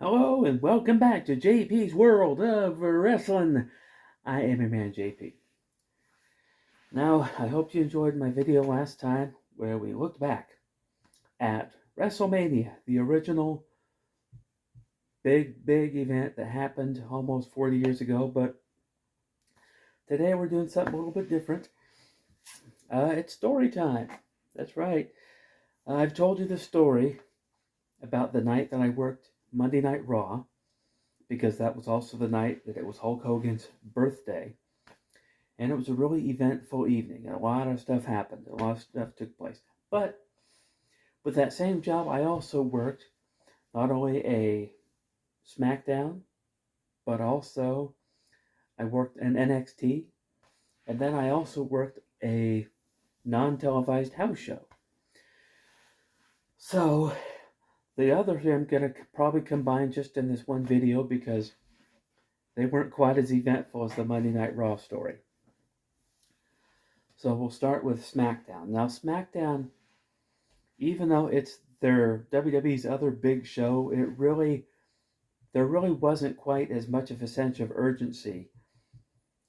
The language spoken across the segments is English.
Hello and welcome back to J.P.'s World of Wrestling. I am your man J.P. Now, I hope you enjoyed my video last time where we looked back at WrestleMania, the original big event that happened almost 40 years ago, but today we're doing something a little bit different. It's story time. That's right. I've told you the story about the night that I worked Monday Night Raw, because that was also the night that it was Hulk Hogan's birthday. And it was a really eventful evening. A lot of stuff happened. A lot of stuff took place. But with that same job, I also worked not only a Smackdown, but also I worked an NXT. And then I also worked a non-televised house show. So the other three I'm going to probably combine just in this one video because they weren't quite as eventful as the Monday Night Raw story. So we'll start with SmackDown. Now, SmackDown, even though it's their WWE's other big show, there really wasn't quite as much of a sense of urgency,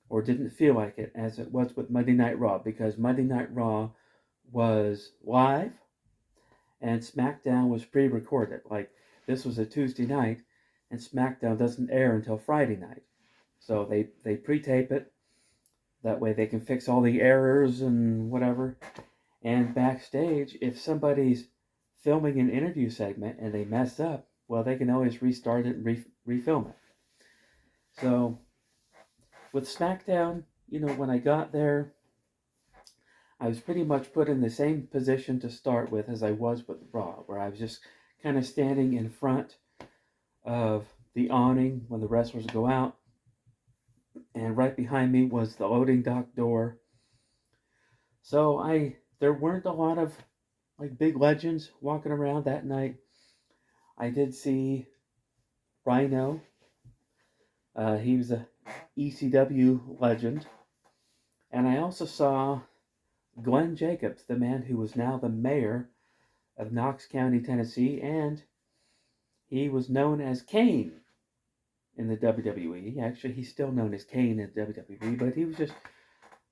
or didn't feel like it, as it was with Monday Night Raw, because Monday Night Raw was live and SmackDown was pre-recorded. Like, this was a Tuesday night and SmackDown doesn't air until Friday night. So they pre-tape it. That way they can fix all the errors and whatever. And backstage, if somebody's filming an interview segment and they mess up, well, they can always restart it and refilm it. So with SmackDown, when I got there, I was pretty much put in the same position to start with as I was with Raw, where I was just kind of standing in front of the awning when the wrestlers go out. And right behind me was the loading dock door. So there weren't a lot of like big legends walking around that night. I did see Rhino. He was a ECW legend. And I also saw Glenn Jacobs, the man who was now the mayor of Knox County, Tennessee, and he was known as Kane in the WWE. Actually, he's still known as Kane in the WWE, but he was just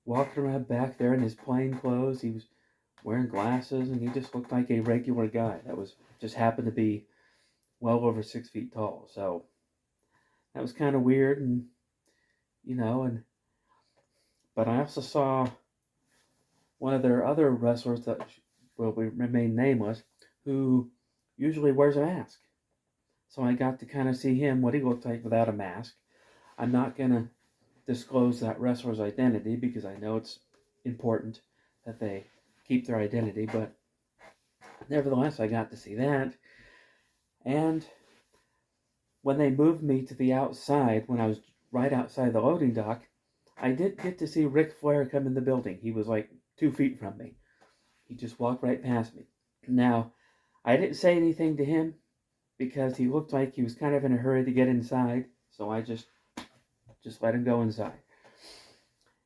walking around back there in his plain clothes. He was wearing glasses, and he just looked like a regular guy that was just happened to be well over 6 feet tall. So that was kind of weird, and but I also saw one of their other wrestlers that will remain nameless, who usually wears a mask. So I got to kind of see him, what he looked like without a mask. I'm not going to disclose that wrestler's identity because I know it's important that they keep their identity, but nevertheless, I got to see that. And when they moved me to the outside, when I was right outside the loading dock, I did get to see Ric Flair come in the building. He was like 2 feet from me. He just walked right past me. Now, I didn't say anything to him because he looked like he was kind of in a hurry to get inside, so I just let him go inside.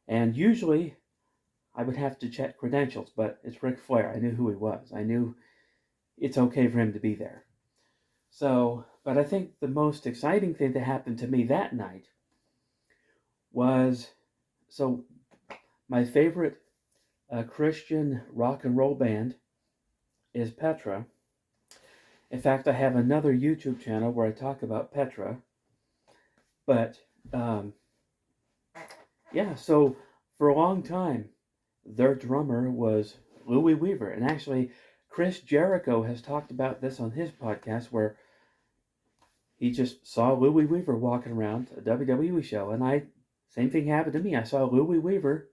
And usually, I would have to check credentials, but it's Ric Flair. I knew who he was. I knew it's okay for him to be there. So, but I think the most exciting thing that happened to me that night was, so my favorite Christian rock and roll band is Petra. In fact, I have another YouTube channel where I talk about Petra. But, so for a long time, their drummer was Louis Weaver. And actually, Chris Jericho has talked about this on his podcast, where he just saw Louis Weaver walking around a WWE show. And same thing happened to me. I saw Louis Weaver.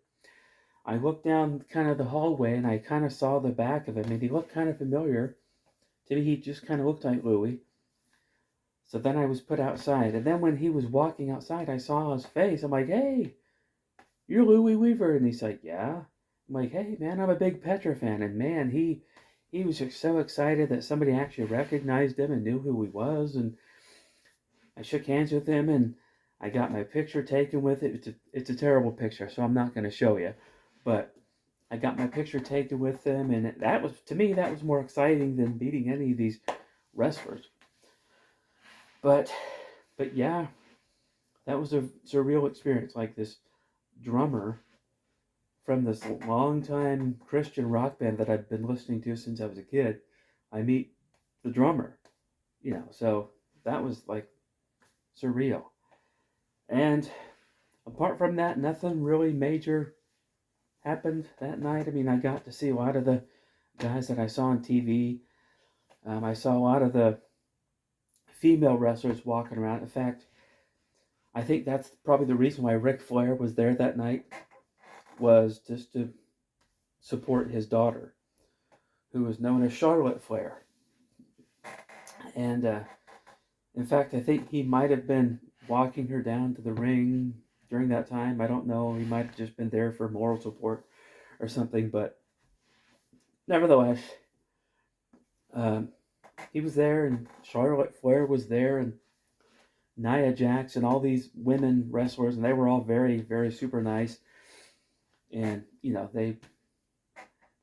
I looked down kind of the hallway and I kind of saw the back of him, and he looked kind of familiar. To me, he just kind of looked like Louis. So then I was put outside. And then when he was walking outside, I saw his face. I'm like, hey, you're Louis Weaver. And he's like, yeah. I'm like, hey, man, I'm a big Petra fan. And man, he was just so excited that somebody actually recognized him and knew who he was. And I shook hands with him, and I got my picture taken with it. It's a terrible picture, so I'm not going to show you. But I got my picture taken with him, and to me, that was more exciting than beating any of these wrestlers. But yeah, that was a surreal experience. Like this drummer from this long-time Christian rock band that I've been listening to since I was a kid. I meet the drummer, so that was like surreal. And apart from that, nothing really major happened that night. I mean, I got to see a lot of the guys that I saw on TV. I saw a lot of the female wrestlers walking around. In fact, I think that's probably the reason why Ric Flair was there that night, was just to support his daughter, who was known as Charlotte Flair. And in fact, I think he might have been walking her down to the ring during that time. I don't know. He might have just been there for moral support or something. But nevertheless, um, he was there, and Charlotte Flair was there, and Nia Jax, and all these women wrestlers, and they were all very, very super nice. And they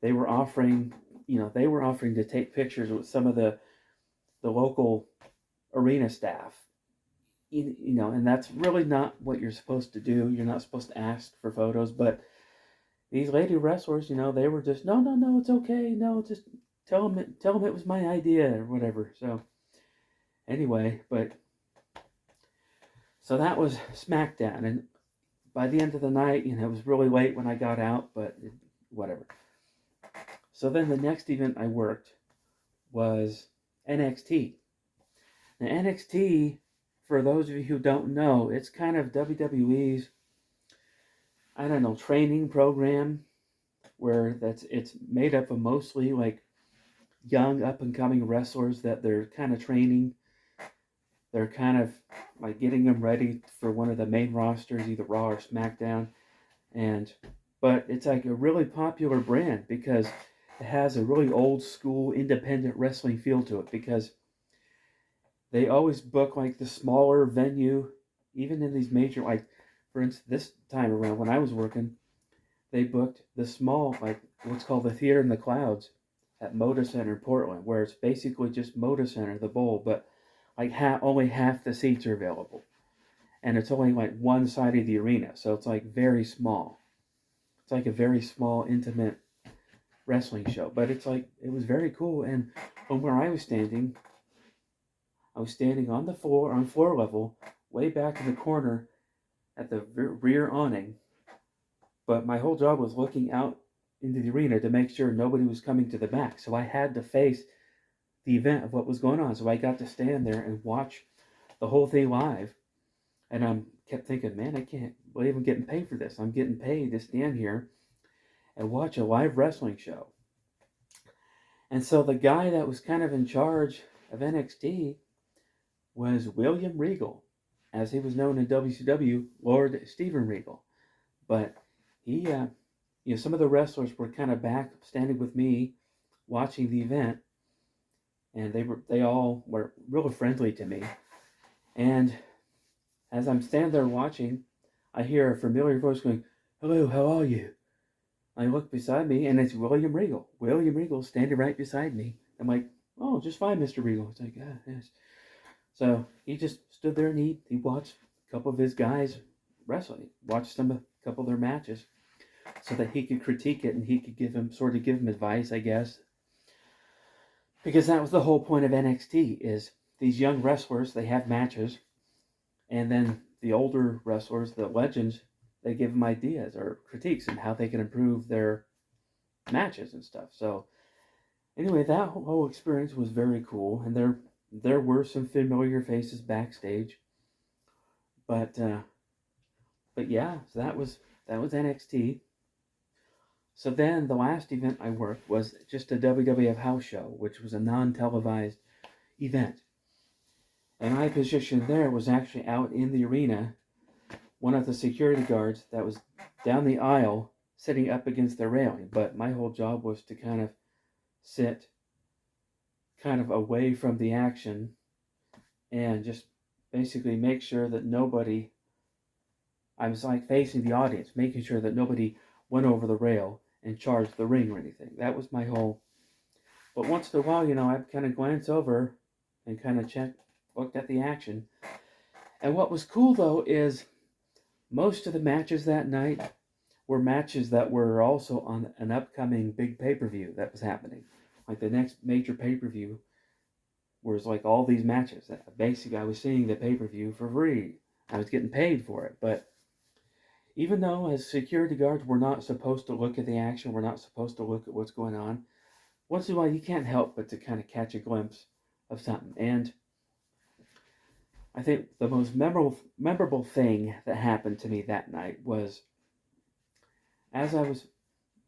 were offering, to take pictures with some of the local arena staff. And that's really not what you're supposed to do. You're not supposed to ask for photos, but these lady wrestlers, they were just, no, it's okay. No, just tell them it was my idea or whatever. So anyway, so that was SmackDown. And by the end of the night, it was really late when I got out, but whatever. So then the next event I worked was NXT. Now NXT, for those of you who don't know, it's kind of WWE's, I don't know, training program, where it's made up of mostly like young up and coming wrestlers that they're kind of training. They're kind of like getting them ready for one of the main rosters, either Raw or SmackDown. But it's like a really popular brand because it has a really old school independent wrestling feel to it, because they always book like the smaller venue, even in these major, like for instance, this time around when I was working, they booked the small, like what's called the Theater in the Clouds at Moda Center in Portland, where it's basically just Moda Center, the bowl, but like only half the seats are available. And it's only like one side of the arena, so it's like very small. It's like a very small, intimate wrestling show, but it's like, it was very cool. And from where I was standing on the floor, on floor level, way back in the corner at the rear awning. But my whole job was looking out into the arena to make sure nobody was coming to the back. So I had to face the event of what was going on. So I got to stand there and watch the whole thing live. And I kept thinking, man, I can't believe I'm getting paid for this. I'm getting paid to stand here and watch a live wrestling show. And so the guy that was kind of in charge of NXT was William Regal, as he was known in WCW, Lord Steven Regal. But he, some of the wrestlers were kind of back standing with me, watching the event, and they all were real friendly to me. And as I'm standing there watching, I hear a familiar voice going, "Hello, how are you?" I look beside me, and it's William Regal. William Regal standing right beside me. I'm like, "Oh, just fine, Mr. Regal." It's like, yes. So he just stood there and he watched a couple of his guys wrestling, watched a couple of their matches, so that he could critique it and he could give him advice, I guess. Because that was the whole point of NXT, is these young wrestlers, they have matches, and then the older wrestlers, the legends, they give them ideas or critiques and how they can improve their matches and stuff. So anyway, that whole experience was very cool, and there were some familiar faces backstage, but yeah, so that was NXT. So then the last event I worked was just a WWF house show, which was a non-televised event. And my position there was actually out in the arena, one of the security guards that was down the aisle sitting up against the railing. But my whole job was to kind of sit kind of away from the action and just basically make sure that nobody, I was like facing the audience, making sure that nobody went over the rail and charged the ring or anything. That was my whole. But once in a while, I'd kind of glance over and kind of check looked at the action. And what was cool, though, is most of the matches that night were matches that were also on an upcoming big pay-per-view that was happening. Like the next major pay-per-view was like all these matches. Basically, I was seeing the pay-per-view for free. I was getting paid for it. But even though as security guards we're not supposed to look at the action, we're not supposed to look at what's going on, once in a while you can't help but to kind of catch a glimpse of something. And I think the most memorable thing that happened to me that night was as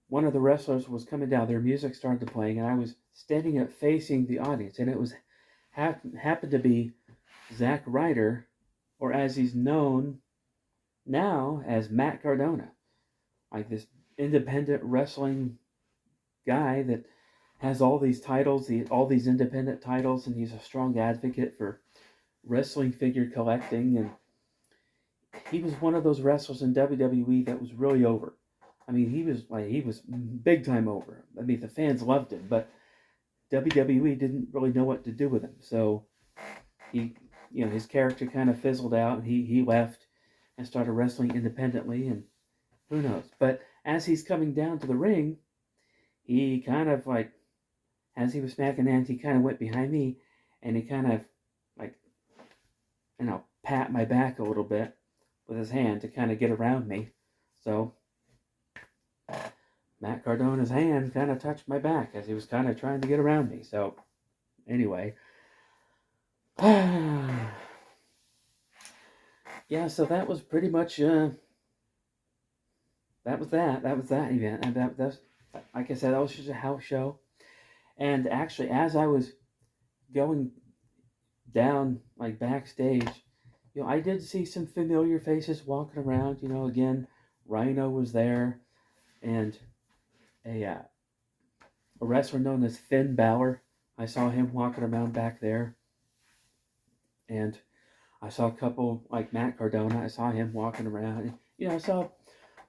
one of the wrestlers was coming down, their music started playing, and I was standing up facing the audience, and it was happened to be Zack Ryder, or as he's known now as Matt Cardona, like this independent wrestling guy that has all these titles, all these independent titles, and he's a strong advocate for wrestling figure collecting, and he was one of those wrestlers in WWE that was really over. I mean, he was big time over. I mean, the fans loved him, but WWE didn't really know what to do with him. So his character kind of fizzled out, and he left and started wrestling independently, and who knows. But as he's coming down to the ring, he kind of as he was smacking hands, he kind of went behind me, and he kind of pat my back a little bit with his hand to kind of get around me. So Matt Cardona's hand kind of touched my back as he was kind of trying to get around me. So anyway, yeah, so that was pretty much that was that event, and that's like I said, that was just a house show. And actually, as I was going down backstage, I did see some familiar faces walking around. Again, Rhino was there, and a wrestler known as Finn Balor. I saw him walking around back there, and I saw a couple like Matt Cardona. I saw him walking around. I saw a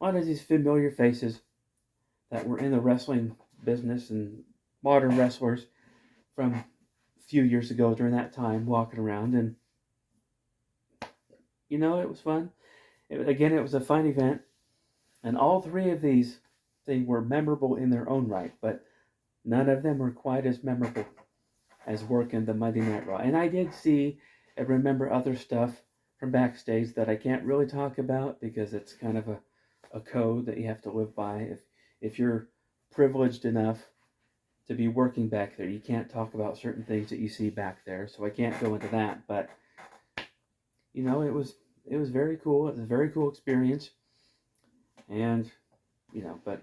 lot of these familiar faces that were in the wrestling business and modern wrestlers from a few years ago during that time walking around, and it was fun. It was a fun event, and all three of these things were memorable in their own right, but none of them were quite as memorable as working the Monday Night Raw. And I did see and remember other stuff from backstage that I can't really talk about because it's kind of a code that you have to live by. If you're privileged enough to be working back there, you can't talk about certain things that you see back there, so I can't go into that. But it was very cool. It was a very cool experience, and but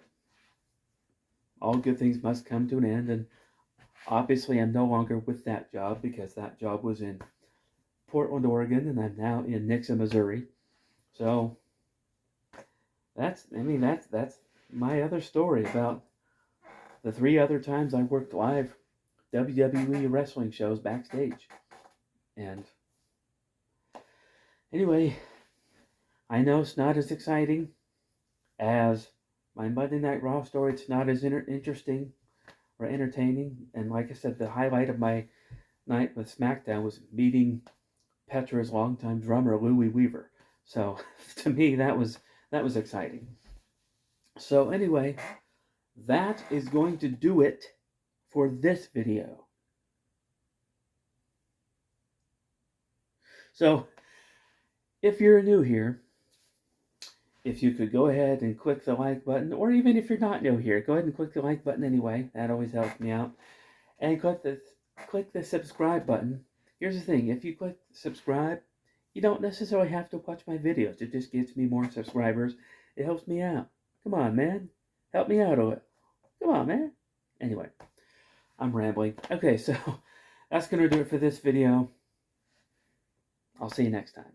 all good things must come to an end. And obviously, I'm no longer with that job because that job was in Portland, Oregon, and I'm now in Nixa, Missouri. So that's my other story about the 3 other times I worked live WWE wrestling shows backstage. And anyway, I know it's not as exciting as my Monday Night Raw story. It's not as interesting or entertaining. And like I said, the highlight of my night with SmackDown was meeting Petra's longtime drummer, Louie Weaver. So to me, that was exciting. So anyway, that is going to do it for this video. So if you're new here, if you could go ahead and click the like button, or even if you're not new here, go ahead and click the like button anyway. That always helps me out. And click the subscribe button. Here's the thing, if you click subscribe, you don't necessarily have to watch my videos. It just gets me more subscribers. It helps me out. Come on, man. Help me out a little. Come on, man. Anyway, I'm rambling. Okay, so that's going to do it for this video. I'll see you next time.